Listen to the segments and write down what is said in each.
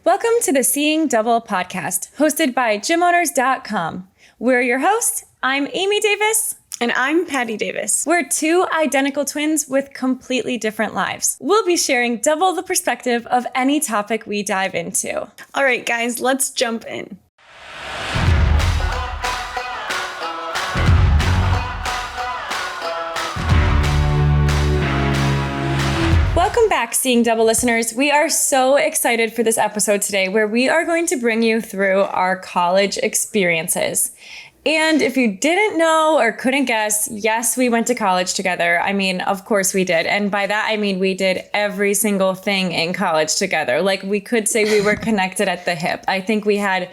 Welcome to the Seeing Double podcast, hosted by gymowners.com. We're your hosts. I'm Amy Davis. And I'm Patty Davis. We're two identical twins with completely different lives. We'll be sharing double the perspective of any topic we dive into. All right, guys, let's jump in. Welcome back, Seeing Double listeners. We are so excited for this episode today, where we are going to bring you through our college experiences. And if you didn't know or couldn't guess, yes, we went to college together. I mean, of course we did. And by that, I mean, we did every single thing in college together. Like, we could say we were connected at the hip. I think we had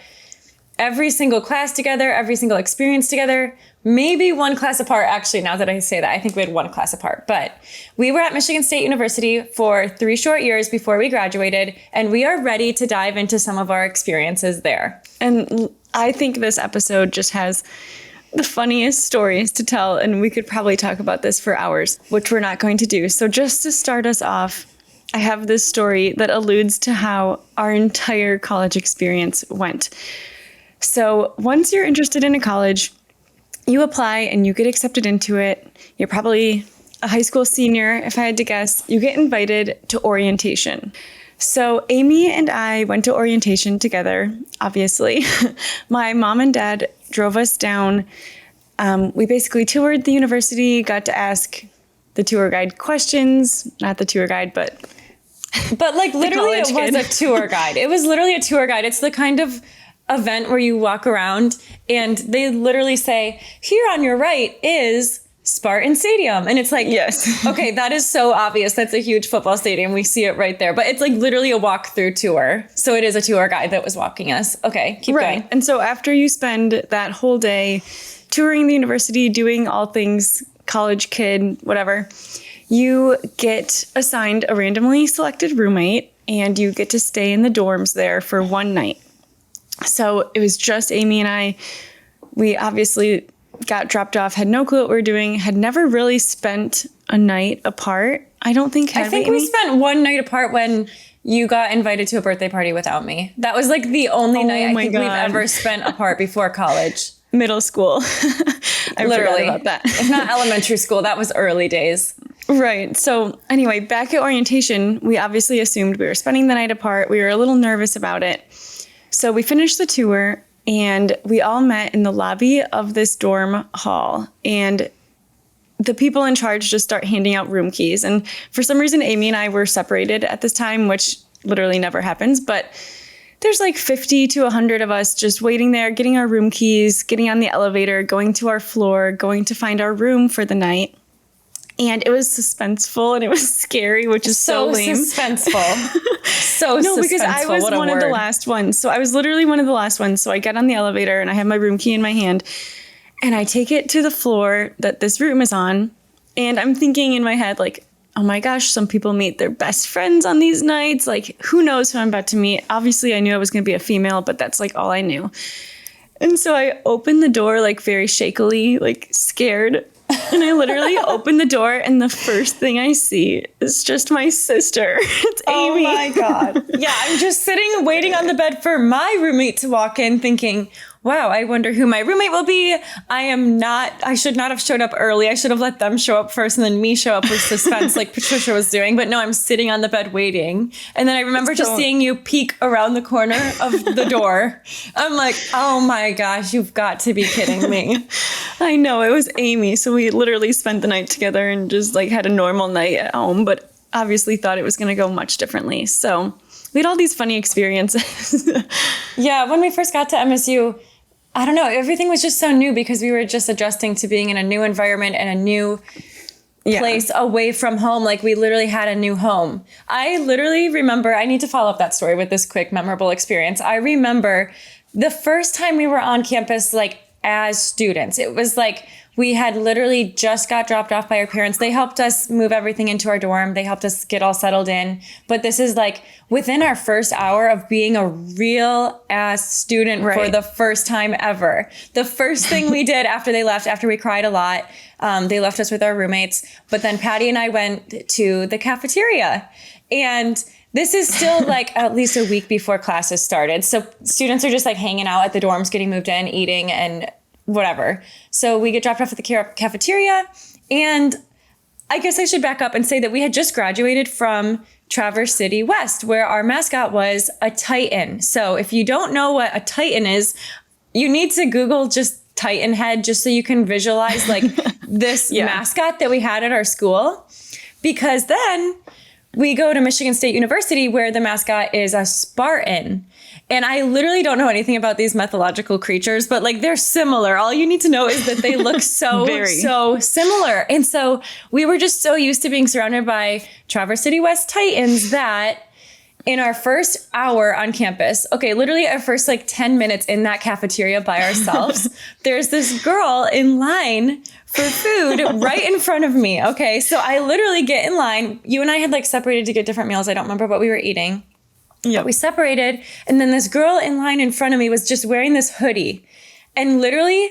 every single class together, every single experience together, maybe one class apart. Actually, now that I say that, I think we had one class apart. But we were at Michigan State University for 3 short years before we graduated, and we are ready to dive into some of our experiences there. And I think this episode just has the funniest stories to tell, and we could probably talk about this for hours, which we're not going to do. So just to start us off, I have this story that alludes to how our entire college experience went. So once you're interested in a college, you apply and you get accepted into it. You're probably a high school senior, if I had to guess. You get invited to orientation. So Amy and I went to orientation together, obviously. My mom and dad drove us down. We basically toured the university, got to ask the tour guide questions. Not the tour guide, but like literally it was a tour guide. It was literally a tour guide. It's the kind of event where you walk around and they literally say, here on your right is Spartan Stadium. And it's like, yes. Okay, that is so obvious. That's a huge football stadium. We see it right there. But it's like literally a walkthrough tour. So it is a tour guide that was walking us. Okay, keep going. And so after you spend that whole day touring the university, doing all things college kid, whatever, you get assigned a randomly selected roommate and you get to stay in the dorms there for one night. So it was just Amy and I. We obviously got dropped off, had no clue what we were doing, had never really spent a night apart. I don't think, I think we spent one night apart when you got invited to a birthday party without me. That was like the only night I think we've ever spent apart before college. Middle school. I literally forgot about that. If not elementary school, that was early days. Right. So anyway, back at orientation, we obviously assumed we were spending the night apart. We were a little nervous about it. So we finished the tour and we all met in the lobby of this dorm hall, and the people in charge just start handing out room keys. And for some reason, Amy and I were separated at this time, which literally never happens, but there's like 50 to 100 of us just waiting there, getting our room keys, getting on the elevator, going to our floor, going to find our room for the night. And it was suspenseful and it was scary, which is so lame. Suspenseful. No, because I was one of the last ones. So I was literally one of the last ones. So I get on the elevator and I have my room key in my hand and I take it to the floor that this room is on. And I'm thinking in my head, like, oh my gosh, some people meet their best friends on these nights. Like, who knows who I'm about to meet? Obviously, I knew I was going to be a female, but that's like all I knew. And so I opened the door, like very shakily, like scared. And I literally open the door and the first thing I see is just my sister. It's Amy. Oh my God. Yeah, I'm just sitting waiting on the bed for my roommate to walk in thinking, wow, I wonder who my roommate will be. I should not have showed up early. I should have let them show up first and then me show up with suspense like Patricia was doing. But no, I'm sitting on the bed waiting. And then I remember just seeing you peek around the corner of the door. I'm like, oh my gosh, you've got to be kidding me. I know, it was Amy. So we literally spent the night together and just like had a normal night at home, but obviously thought it was going to go much differently. So we had all these funny experiences. Yeah, when we first got to MSU, I don't know, everything was just so new because we were just adjusting to being in a new environment and a new place away from home. Like, we literally had a new home. I literally remember, I need to follow up that story with this quick memorable experience. I remember the first time we were on campus, like as students, it was like we had literally just got dropped off by our parents. They helped us move everything into our dorm. They helped us get all settled in. But this is like within our first hour of being a real ass student for the first time ever. The first thing we did after they left, after we cried a lot, they left us with our roommates. But then Patty and I went to the cafeteria. And This is still like at least a week before classes started. So students are just like hanging out at the dorms, getting moved in, eating and whatever. So we get dropped off at the cafeteria. And I guess I should back up and say that we had just graduated from Traverse City West, where our mascot was a Titan. So if you don't know what a Titan is, you need to Google just Titan head just so you can visualize like this mascot that we had at our school. Because then we go to Michigan State University where the mascot is a Spartan. And I literally don't know anything about these mythological creatures, but like they're similar. All you need to know is that they look so similar. And so we were just so used to being surrounded by Traverse City West Titans that in our first hour on campus, literally our first like 10 minutes in that cafeteria by ourselves, there's this girl in line for food right in front of me. Okay. So I literally get in line. You and I had like separated to get different meals. I don't remember what we were eating. Yeah. We separated. And then this girl in line in front of me was just wearing this hoodie. And literally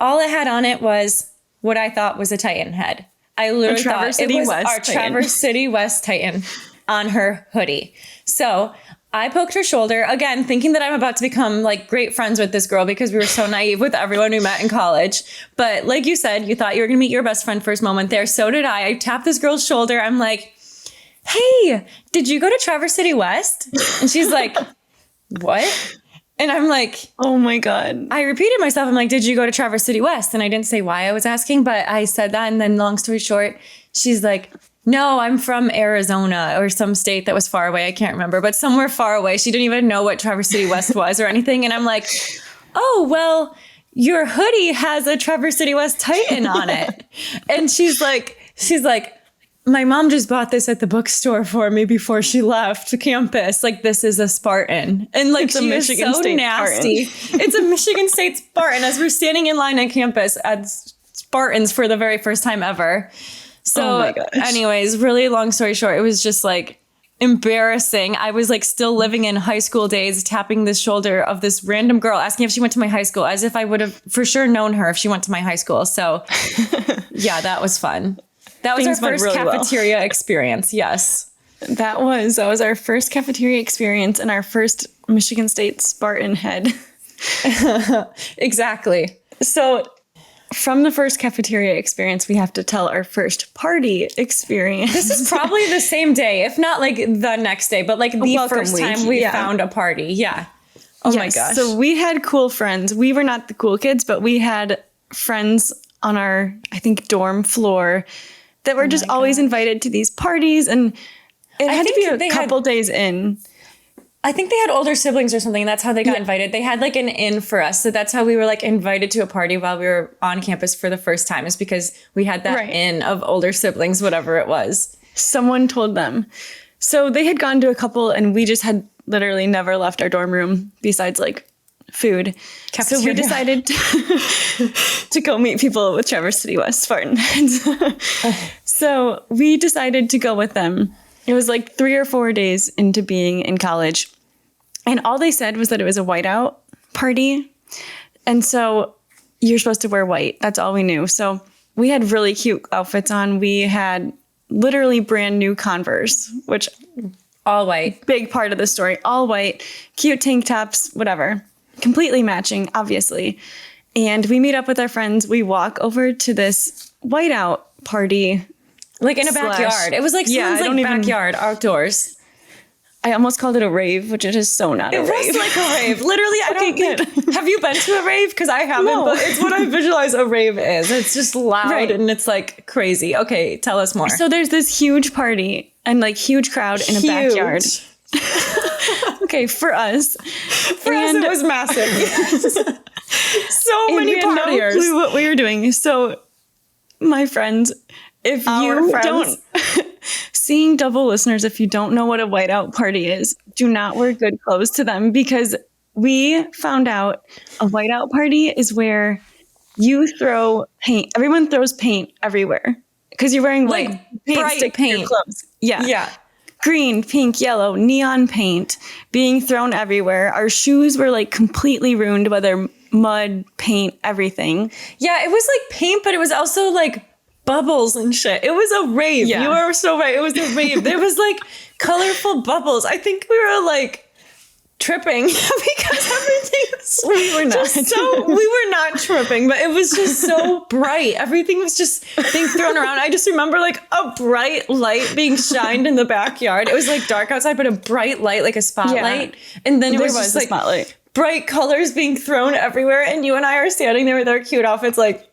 all it had on it was what I thought was a Titan head. I literally thought it was our Traverse City West Titan on her hoodie. So I poked her shoulder, again, thinking that I'm about to become like great friends with this girl because we were so naive with everyone we met in college. But like you said, you thought you were going to meet your best friend first moment there. So did I. I tapped this girl's shoulder. I'm like, hey, did you go to Traverse City West? And she's like, what? And I'm like, oh my God. I repeated myself. I'm like, did you go to Traverse City West? And I didn't say why I was asking, but I said that. And then long story short, she's like, no, I'm from Arizona or some state that was far away. I can't remember, but somewhere far away. She didn't even know what Traverse City West was or anything. And I'm like, oh, well, your hoodie has a Traverse City West Titan on it. And she's like, my mom just bought this at the bookstore for me before she left campus. Like, this is a Spartan. And like, she is so nasty. It's a Michigan State Spartan as we're standing in line on campus as Spartans for the very first time ever. So anyways, really long story short, it was just like embarrassing. I was like still living in high school days, tapping the shoulder of this random girl, asking if she went to my high school, as if I would have for sure known her if she went to my high school. So yeah, that was fun. That was our first cafeteria experience. Yes. That was our first cafeteria experience and our first Michigan State Spartan head. Exactly. So from the first cafeteria experience, we have to tell our first party experience. This is probably the same day, if not like the next day, but like the first time we found a party. Yeah. Oh my gosh. So we had cool friends. We were not the cool kids, but we had friends on our, I think, dorm floor that were just always invited to these parties. And it had to be a couple days in. I think they had older siblings or something. That's how they got invited. They had like an in for us. So that's how we were like invited to a party while we were on campus for the first time, is because we had that in of older siblings, whatever it was. Someone told them. So they had gone to a couple and we just had literally never left our dorm room besides like food. Cafeteria. So we decided to go meet people with Traverse City West Spartan heads. So we decided to go with them. It was like 3 or 4 days into being in college. And all they said was that it was a whiteout party. And so you're supposed to wear white. That's all we knew. So we had really cute outfits on. We had literally brand new Converse, which all white. Big part of the story. All white, cute tank tops, whatever. Completely matching, obviously. And we meet up with our friends. We walk over to this whiteout party. Like in a backyard. It was like someone's like backyard, outdoors. I almost called it a rave, which it is so not a rave. It was like a rave. Literally, I don't think... Have you been to a rave? Because I haven't, but it's what I visualize a rave is. It's just loud and it's like crazy. Okay, tell us more. So there's this huge party and like huge crowd in a backyard. Okay, for us. For us, it was massive. So many partiers. We had no clue what we were doing. So my friends... If you don't, seeing double listeners, if you don't know what a whiteout party is, do not wear good clothes to them, because we found out a whiteout party is where you throw paint. Everyone throws paint everywhere because you're wearing like bright paint clothes. Yeah. Green, pink, yellow, neon paint being thrown everywhere. Our shoes were like completely ruined by their mud, paint, everything. Yeah, it was like paint, but it was also like bubbles and shit. It was a rave. Yeah. You are so right. It was a rave. There was like colorful bubbles. I think we were like tripping because everything was We were not. we were not tripping, but it was just so bright. Everything was just being thrown around. I just remember like a bright light being shined in the backyard. It was like dark outside, but a bright light, like a spotlight. And then there was just a like spotlight. bright colors being thrown everywhere. And you and I are standing there with our cute outfits like,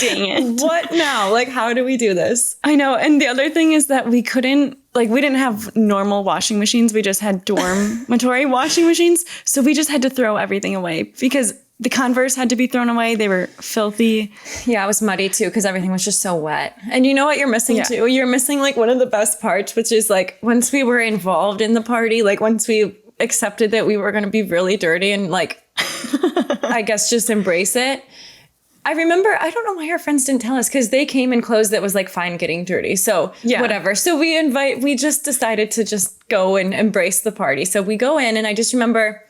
Dang it. what now? Like, how do we do this? I know. And the other thing is that we didn't have normal washing machines. We just had dormitory washing machines. So we just had to throw everything away because the Converse had to be thrown away. They were filthy. Yeah, it was muddy too because everything was just so wet. And you know what you're missing too? You're missing like one of the best parts, which is like once we were involved in the party, like once we accepted that we were going to be really dirty and like, I guess just embrace it. I remember, I don't know why our friends didn't tell us because they came in clothes that was like fine getting dirty. So whatever. So we just decided to just go and embrace the party. So we go in and I just remember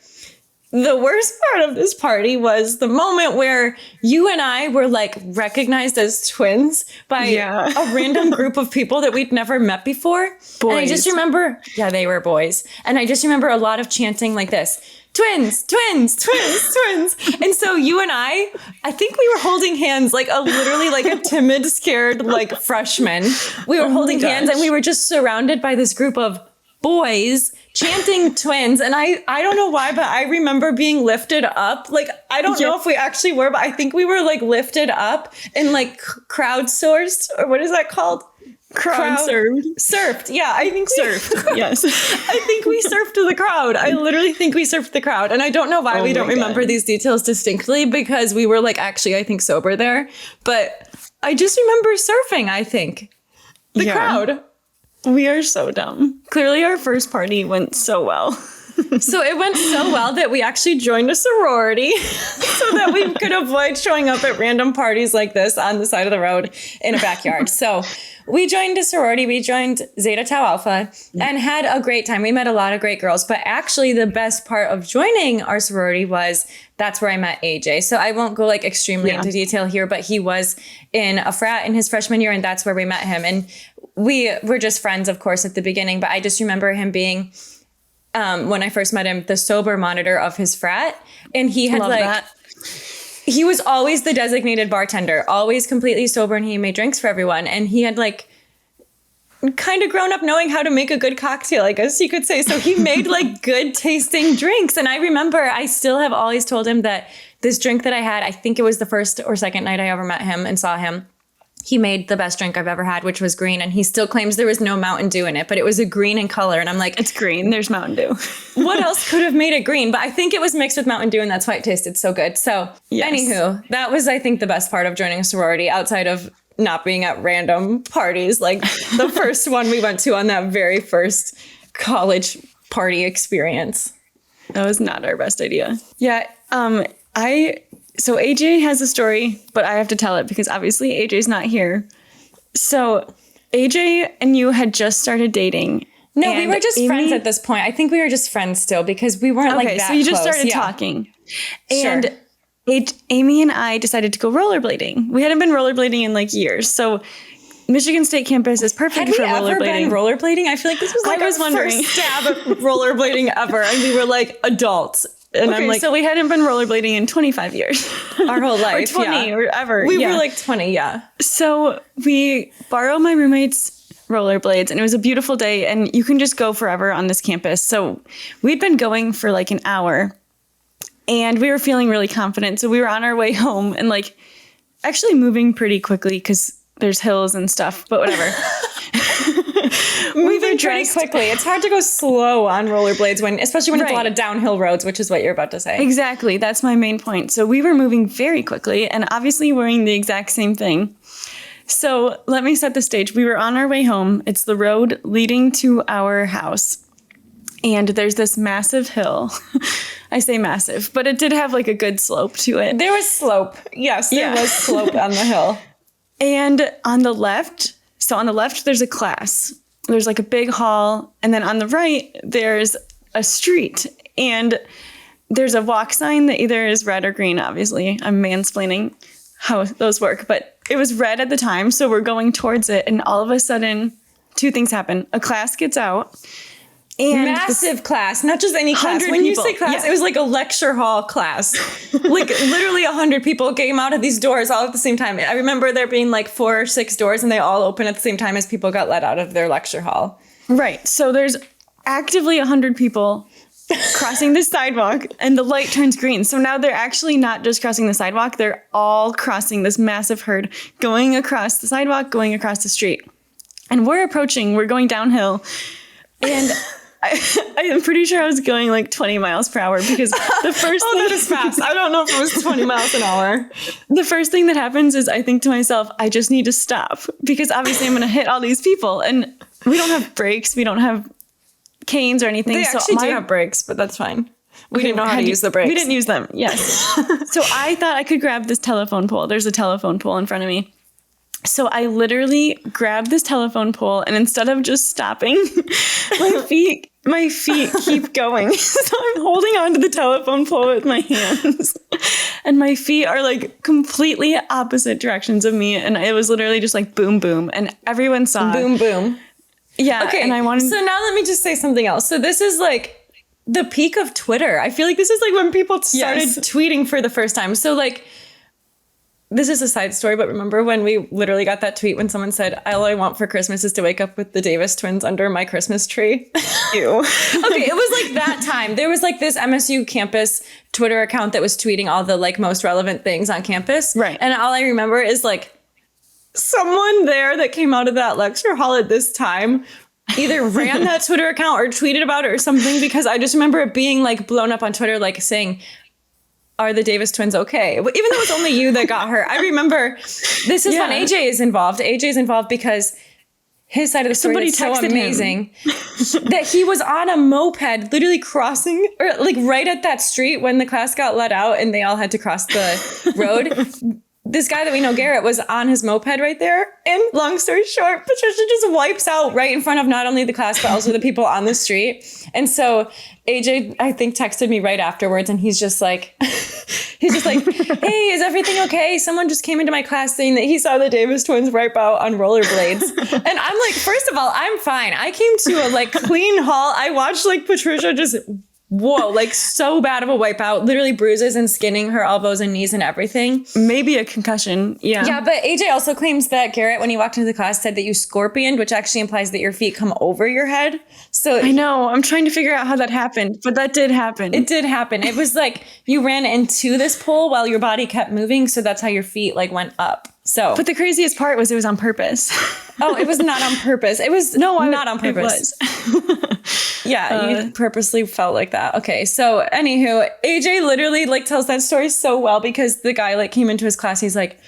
the worst part of this party was the moment where you and I were like recognized as twins by a random group of people that we'd never met before. Boys. And I just remember, they were boys. And I just remember a lot of chanting like this. Twins, twins, twins, twins. And so you and I think we were holding hands like literally like a timid, scared like freshman. We were holding hands and we were just surrounded by this group of boys chanting twins. And I don't know why, but I remember being lifted up. Like, I don't know if we actually were, but I think we were like lifted up and like crowdsourced, or what is that called? Surfed. Yeah, I think surfed. Yes. I think we surfed the crowd. I literally think we surfed the crowd. And I don't know why we don't remember these details distinctly because we were like actually, I think, sober there. But I just remember surfing, I think. The crowd. We are so dumb. Clearly our first party went so well. So it went so well that we actually joined a sorority so that we could avoid showing up at random parties like this on the side of the road in a backyard. So we joined a sorority. We joined Zeta Tau Alpha and had a great time. We met a lot of great girls. But actually the best part of joining our sorority was that's where I met AJ. So I won't go like extremely into detail here, but he was in a frat in his freshman year and that's where we met him. And we were just friends, of course, at the beginning. But I just remember him being... when I first met him, the sober monitor of his frat. And he had he was always the designated bartender, always completely sober. And he made drinks for everyone. And he had like kind of grown up knowing how to make a good cocktail, I guess you could say. So he made like good tasting drinks. And I remember I still have always told him that this drink that I had, I think it was the first or second night I ever met him and saw him. He made the best drink I've ever had, which was green. And he still claims there was no Mountain Dew in it, but it was a green in color. And I'm like, it's green. There's Mountain Dew. What else could have made it green? But I think it was mixed with Mountain Dew and that's why it tasted so good. So anywho, that was, I think, the best part of joining a sorority outside of not being at random parties. Like the first one we went to on that very first college party experience. That was not our best idea. Yeah. So AJ has a story, but I have to tell it because obviously AJ's not here. So AJ and you had just started dating. No, we were just friends at this point. I think we were just friends still because we weren't like that close. So you just started talking. And Amy and I decided to go rollerblading. We hadn't been rollerblading in like years. So Michigan State campus is perfect for rollerblading. Had we ever been rollerblading? I feel like this was like our first stab at rollerblading ever. And we were like adults. And I'm like, so we hadn't been rollerblading in 25 years. Our whole life. Or 20 or ever. We were like 20, So we borrowed my roommate's rollerblades and it was a beautiful day and you can just go forever on this campus. So we'd been going for like an hour and we were feeling really confident. So we were on our way home and like actually moving pretty quickly because there's hills and stuff, but whatever. Moving pretty quickly. It's hard to go slow on rollerblades especially when it's a lot of downhill roads, which is what you're about to say. Exactly. That's my main point. So we were moving very quickly and obviously wearing the exact same thing. So let me set the stage. We were on our way home. It's the road leading to our house. And there's this massive hill. I say massive, but it did have like a good slope to it. There was slope. Yes, there was slope on the hill. And on the left, there's a class. There's like a big hall. And then on the right, there's a street. And there's a walk sign that either is red or green, obviously. I'm mansplaining. how those work, but it was red at the time. So we're going towards it. And all of a sudden, two things happen. A class gets out. And massive class, not just any class. When you say class, it was like a lecture hall class. Like literally 100 people came out of these doors all at the same time. I remember there being like 4 or 6 doors and they all open at the same time as people got let out of their lecture hall. Right. So there's actively 100 people crossing the sidewalk and the light turns green. So now they're actually not just crossing the sidewalk. They're all crossing this massive herd, going across the sidewalk, going across the street. And we're going downhill. And I am pretty sure I was going like 20 miles per hour because the first thing that is fast. I don't know if it was 20 miles an hour. The first thing that happens is I think to myself, I just need to stop because obviously I'm going to hit all these people and we don't have brakes. We don't have canes or anything. They actually do have brakes, but that's fine. We didn't know how to use the brakes. We didn't use them. Yes. So I thought I could grab this telephone pole. There's a telephone pole in front of me. So I literally grabbed this telephone pole and instead of just stopping, my feet keep going. So I'm holding onto the telephone pole with my hands and my feet are like completely opposite directions of me. And it was literally just like boom, boom. And everyone saw boom, boom. Yeah. Okay. And I wanted. So now let me just say something else. So this is like the peak of Twitter. I feel like this is like when people started tweeting for the first time. So like, this is a side story, but remember when we literally got that tweet when someone said, all I want for Christmas is to wake up with the Davis twins under my Christmas tree? Ew. Okay, it was like that time. There was like this MSU campus Twitter account that was tweeting all the like most relevant things on campus. Right. And all I remember is like someone there that came out of that lecture hall at this time either ran that Twitter account or tweeted about it or something because I just remember it being like blown up on Twitter, like saying, are the Davis twins okay? Even though it's only you that got hurt. I remember this is when AJ is involved. AJ is involved because his side of the story is so amazing that he was on a moped literally crossing or like right at that street when the class got let out and they all had to cross the road. This guy that we know, Garrett, was on his moped right there. And long story short, Patricia just wipes out right in front of not only the class, but also the people on the street. And so AJ, I think, texted me right afterwards. And he's just like, hey, is everything okay? Someone just came into my class saying that he saw the Davis twins wipe out on rollerblades. And I'm like, first of all, I'm fine. I came to a like clean hall. I watched like Patricia just like so bad of a wipeout, literally bruises and skinning her elbows and knees and everything. Maybe a concussion. Yeah. Yeah, but AJ also claims that Garrett, when he walked into the class, said that you scorpioned, which actually implies that your feet come over your head. So I know. I'm trying to figure out how that happened, but that did happen. It did happen. It was like you ran into this pole while your body kept moving. So that's how your feet like went up. So, but the craziest part was it was on purpose. Oh, it was not on purpose. It was not on purpose. It was. Yeah, you purposely felt like that. Okay, so anywho, AJ literally like tells that story so well because the guy like came into his class. He's like,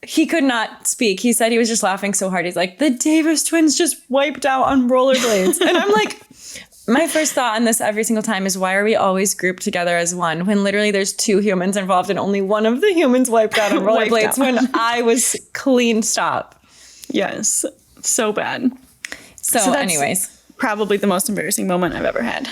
he could not speak. He said he was just laughing so hard. He's like, the Davis twins just wiped out on rollerblades. And I'm like, my first thought on this every single time is why are we always grouped together as one when literally there's 2 humans involved and only one of the humans wiped out on rollerblades when I was clean stop. Yes, so bad. So anyways. Probably the most embarrassing moment I've ever had.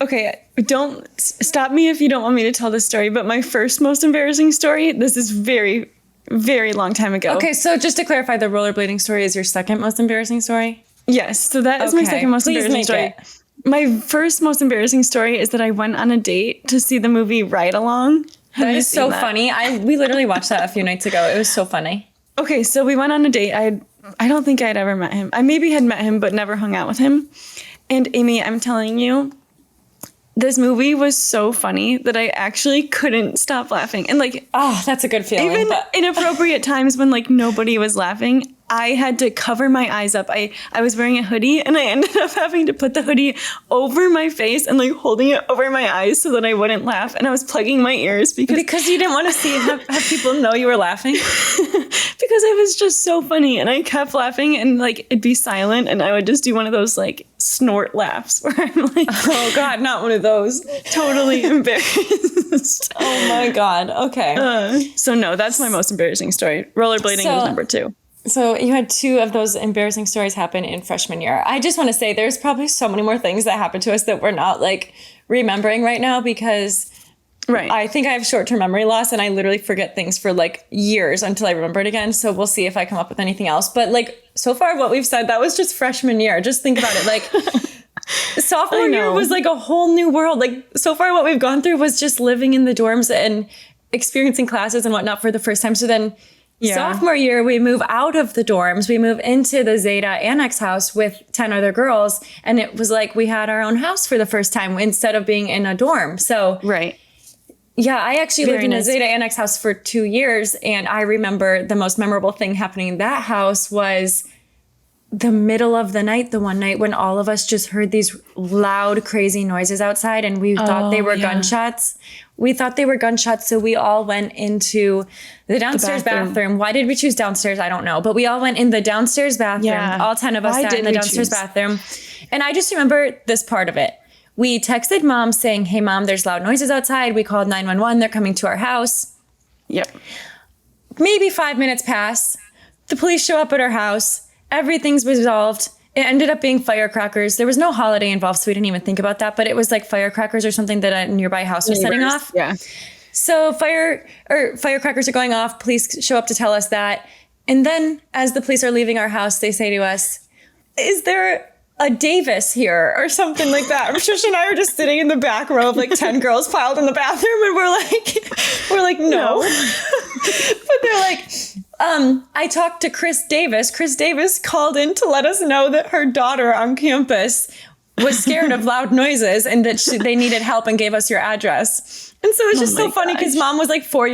Okay, don't stop me if you don't want me to tell this story, but my first most embarrassing story, this is very, very long time ago. Okay, so just to clarify, the rollerblading story is your second most embarrassing story? Yes, so that is my second most embarrassing story. My first most embarrassing story is that I went on a date to see the movie Ride Along. That is so funny. We literally watched that a few nights ago. It was so funny. Okay, so we went on a date. I don't think I'd ever met him. I maybe had met him, but never hung out with him. And Amy, I'm telling you, this movie was so funny that I actually couldn't stop laughing. And like, oh, that's a good feeling. Even inappropriate times when like nobody was laughing, I had to cover my eyes up. I was wearing a hoodie and I ended up having to put the hoodie over my face and like holding it over my eyes so that I wouldn't laugh. And I was plugging my ears because you didn't want to have people know you were laughing. Because it was just so funny. And I kept laughing and like it'd be silent and I would just do one of those like snort laughs where I'm like, oh God, not one of those. Totally embarrassed. Oh my God. Okay. So no, that's my most embarrassing story. Rollerblading was number 2. So you had 2 of those embarrassing stories happen in freshman year. I just want to say there's probably so many more things that happened to us that we're not like remembering right now because Right. I think I have short-term memory loss and I literally forget things for like years until I remember it again. So we'll see if I come up with anything else. But like so far what we've said, that was just freshman year. Just think about it. Like sophomore year was like a whole new world. Like so far what we've gone through was just living in the dorms and experiencing classes and whatnot for the first time. So then sophomore year, we move out of the dorms. We move into the Zeta Annex house with 10 other girls. And it was like we had our own house for the first time instead of being in a dorm. So yeah, I actually lived in a Zeta Annex house for 2 years. And I remember the most memorable thing happening in that house was the middle of the night, the one night when all of us just heard these loud, crazy noises outside and we thought they were gunshots. We thought they were gunshots, so we all went into the downstairs bathroom. Why did we choose downstairs? I don't know. But we all went in the downstairs bathroom. Yeah. All 10 of us sat in the downstairs bathroom. And I just remember this part of it. We texted mom saying, hey, mom, there's loud noises outside. We called 911. They're coming to our house. Yep. Maybe 5 minutes pass. The police show up at our house. Everything's resolved. It ended up being firecrackers. There was no holiday involved, so we didn't even think about that. But it was like firecrackers or something that a nearby house was setting off. Yeah. So firecrackers are going off. Police show up to tell us that. And then as the police are leaving our house, they say to us, is there a Davis here or something like that? Shush and I are just sitting in the back row of like 10 girls piled in the bathroom. And we're like, no. But they're like, I talked to Chris Davis. Chris Davis called in to let us know that her daughter on campus was scared of loud noises and that they needed help and gave us your address. And so it's just so funny because mom was like 4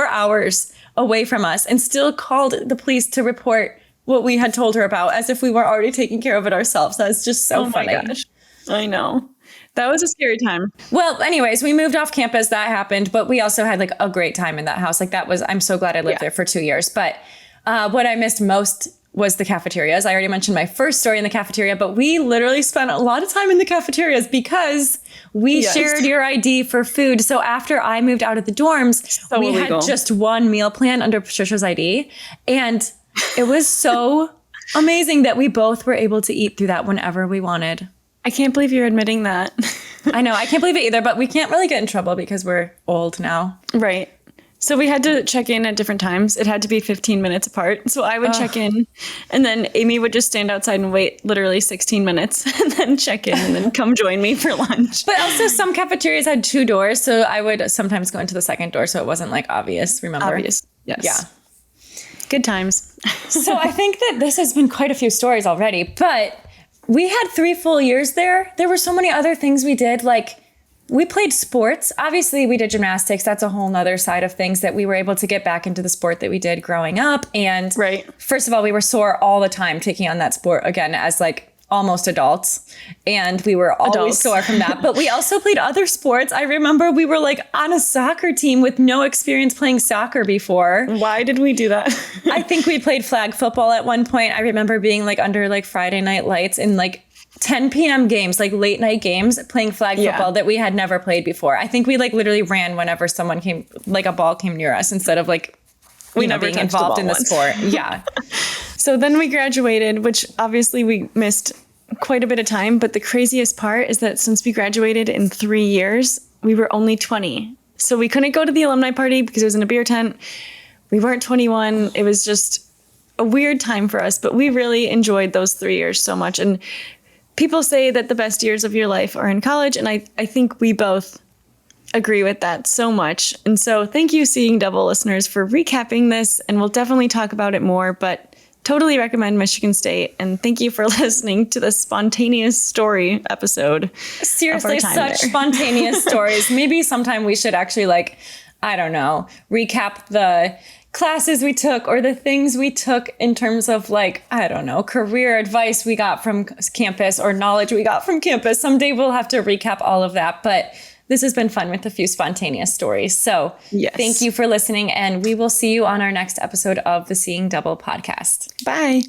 hours away from us and still called the police to report what we had told her about as if we were already taking care of it ourselves. That's just so funny. My gosh. I know. That was a scary time. Well, anyways, we moved off campus. That happened. But we also had like a great time in that house. Like that was, I'm so glad I lived there for 2 years. But what I missed most was the cafeterias. I already mentioned my first story in the cafeteria, but we literally spent a lot of time in the cafeterias because we shared your ID for food. So after I moved out of the dorms, we had just one meal plan under Patricia's ID. And it was so amazing that we both were able to eat through that whenever we wanted. I can't believe you're admitting that. I know. I can't believe it either, but we can't really get in trouble because we're old now. Right. So we had to check in at different times. It had to be 15 minutes apart. So I would check in and then Amy would just stand outside and wait literally 16 minutes and then check in and then come join me for lunch. But also some cafeterias had 2 doors. So I would sometimes go into the second door. So it wasn't like obvious. Remember? Obvious. Yes. Yeah. Good times. So I think that this has been quite a few stories already, but we had 3 full years there. There were so many other things we did. Like we played sports. Obviously we did gymnastics. That's a whole nother side of things that we were able to get back into the sport that we did growing up. And first of all, we were sore all the time taking on that sport again as like almost adults. And we were always sore from that. But we also played other sports. I remember we were like on a soccer team with no experience playing soccer before. Why did we do that? I think we played flag football at one point. I remember being like under like Friday night lights in like 10 p.m. games, like late night games, playing flag football that we had never played before. I think we like literally ran whenever someone came, like a ball came near us instead of like we never being involved in the sport. Yeah. So then we graduated, which obviously we missed quite a bit of time. But the craziest part is that since we graduated in 3 years, we were only 20. So we couldn't go to the alumni party because it was in a beer tent. We weren't 21. It was just a weird time for us, but we really enjoyed those 3 years so much. And people say that the best years of your life are in college. And I think we both agree with that so much. And so thank you, Seeing Double listeners, for recapping this. And we'll definitely talk about it more, but totally recommend Michigan State. And thank you for listening to the spontaneous story episode. Seriously, such spontaneous stories. Maybe sometime we should actually like, I don't know, recap the classes we took or the things we took in terms of like, I don't know, career advice we got from campus or knowledge we got from campus. Someday we'll have to recap all of that. But this has been fun with a few spontaneous stories. So thank you for listening, and we will see you on our next episode of the Seeing Double podcast. Bye.